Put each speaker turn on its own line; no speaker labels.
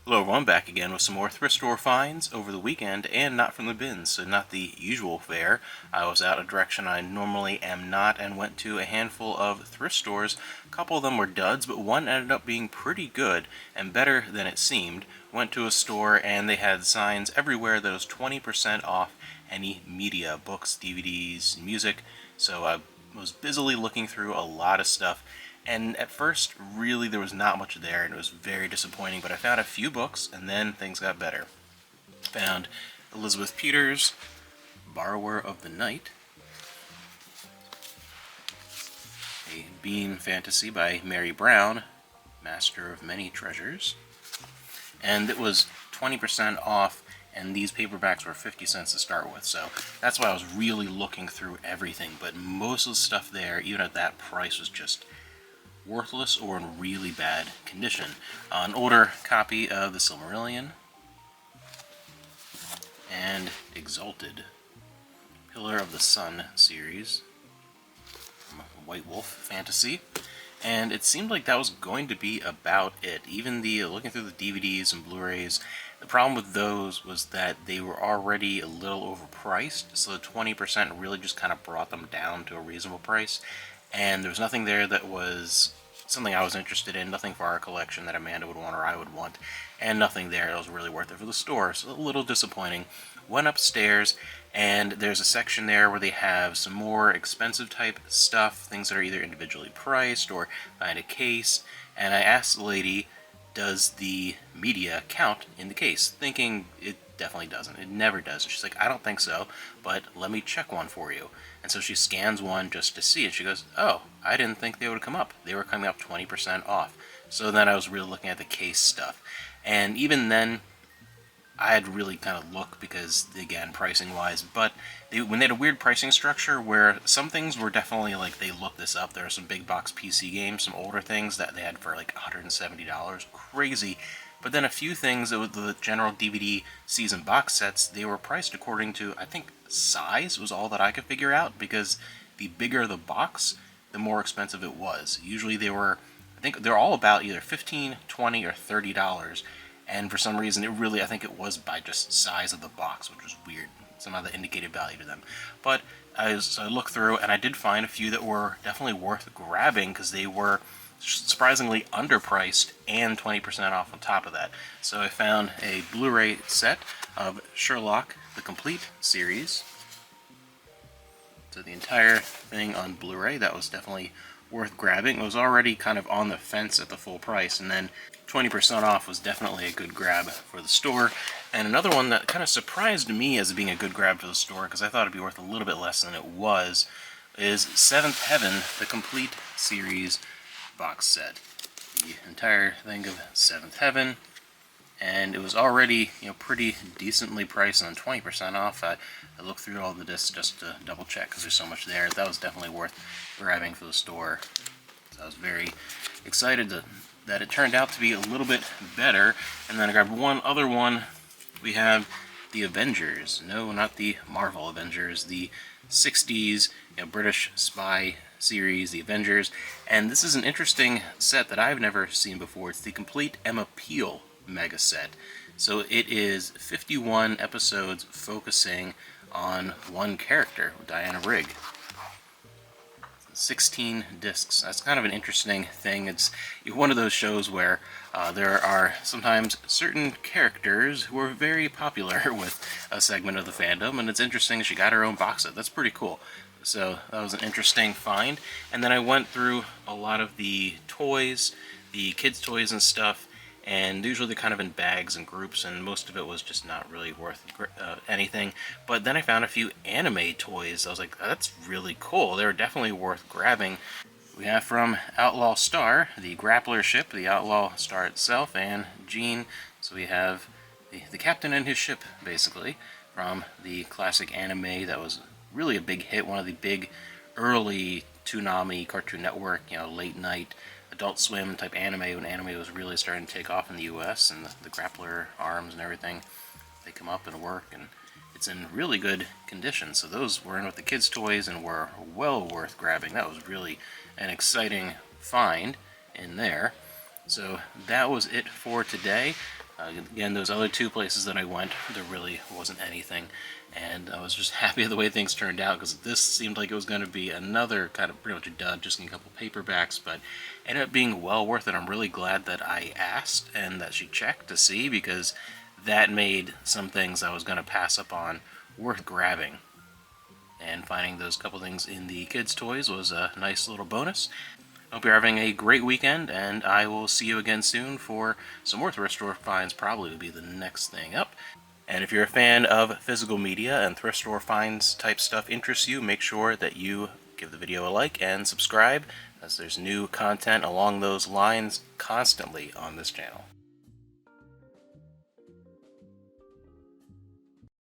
Hello everyone, back again with some more thrift store finds over the weekend, and not from the bins, so not the usual fare. I was out a direction I normally am not and went to a handful of thrift stores. A couple of them were duds, but one ended up being pretty good and better than it seemed. Went to a store and they had signs everywhere that was 20% off any media, books, DVDs, music, so I was busily looking through a lot of stuff. And at first, really, there was not much there, and it was very disappointing, but I found a few books, and then things got better. Found Elizabeth Peters' Borrower of the Night, a Bean fantasy by Mary Brown, Master of Many Treasures, and it was 20% off, and these paperbacks were 50 cents to start with, so that's why I was really looking through everything, but most of the stuff there, even at that price, was just worthless or in really bad condition. An older copy of the Silmarillion and Exalted, Pillar of the Sun series from White Wolf Fantasy, and it seemed like that was going to be about it. Even the looking through the DVDs and Blu-rays, the problem with those was that they were already a little overpriced, so the 20% really just kind of brought them down to a reasonable price, and there was nothing there that was something I was interested in, nothing for our collection that Amanda would want or I would want, and nothing there that was really worth it for the store, so a little disappointing. Went upstairs, and there's a section there where they have some more expensive type stuff, things that are either individually priced or behind a case, and I asked the lady, does the media count in the case? Thinking it definitely doesn't. It never does. And she's like, I don't think so, but let me check one for you. And so she scans one just to see, and she goes, oh, I didn't think they would come up. They were coming up 20% off. So then I was really looking at the case stuff. And even then, I had to really kind of look because, again, pricing-wise, but when they had a weird pricing structure where some things were definitely like, they looked this up. There are some big box PC games, some older things that they had for like $170. Crazy. But then a few things, the general DVD season box sets, they were priced according to, I think, size was all that I could figure out, because the bigger the box, the more expensive it was. Usually they were, I think they're all about either $15, $20, or $30, and for some reason it really, I think it was by just size of the box, which was weird. Somehow that indicated value to them. But I looked through, and I did find a few that were definitely worth grabbing, because they were surprisingly underpriced and 20% off on top of that. So I found a Blu-ray set of Sherlock, the complete series. So the entire thing on Blu-ray, that was definitely worth grabbing. It was already kind of on the fence at the full price, and then 20% off was definitely a good grab for the store. And another one that kind of surprised me as being a good grab for the store, because I thought it'd be worth a little bit less than it was, is Seventh Heaven, the complete series box set. The entire thing of Seventh Heaven, and it was already, pretty decently priced on 20% off. I looked through all the discs just to double check because there's so much there. That was definitely worth grabbing for the store. So I was very excited that it turned out to be a little bit better. And then I grabbed one other one. We have the Avengers. No, not the Marvel Avengers. The 60s British spy series, the Avengers. And this is an interesting set that I've never seen before. It's the complete Emma Peel mega set. So it is 51 episodes focusing on one character, Diana Rigg. 16 discs. That's kind of an interesting thing. It's one of those shows where there are sometimes certain characters who are very popular with a segment of the fandom, and it's interesting she got her own box set. That's pretty cool. So that was an interesting find. And then I went through a lot of the toys, the kids' toys and stuff, and usually they're kind of in bags and groups, and most of it was just not really worth anything. But then I found a few anime toys. I was like, that's really cool. They're definitely worth grabbing. We have from Outlaw Star, the grappler ship, the Outlaw Star itself, and Jean. So we have the captain and his ship, basically, from the classic anime that was really a big hit, one of the big early Toonami, Cartoon Network, late night Adult Swim type anime, when anime was really starting to take off in the US, and the grappler arms and everything, they come up and work, and it's in really good condition. So those were in with the kids' toys and were well worth grabbing. That was really an exciting find in there. So that was it for today. Again, those other two places that I went, there really wasn't anything, and I was just happy with the way things turned out, because this seemed like it was going to be another kind of pretty much a dud, just getting a couple paperbacks, but ended up being well worth it. I'm really glad that I asked and that she checked to see, because that made some things I was going to pass up on worth grabbing. And finding those couple things in the kids' toys was a nice little bonus. Hope you're having a great weekend, and I will see you again soon for some more thrift store finds. Probably will be the next thing up. And if you're a fan of physical media and thrift store finds type stuff interests you, make sure that you give the video a like and subscribe, as there's new content along those lines constantly on this channel.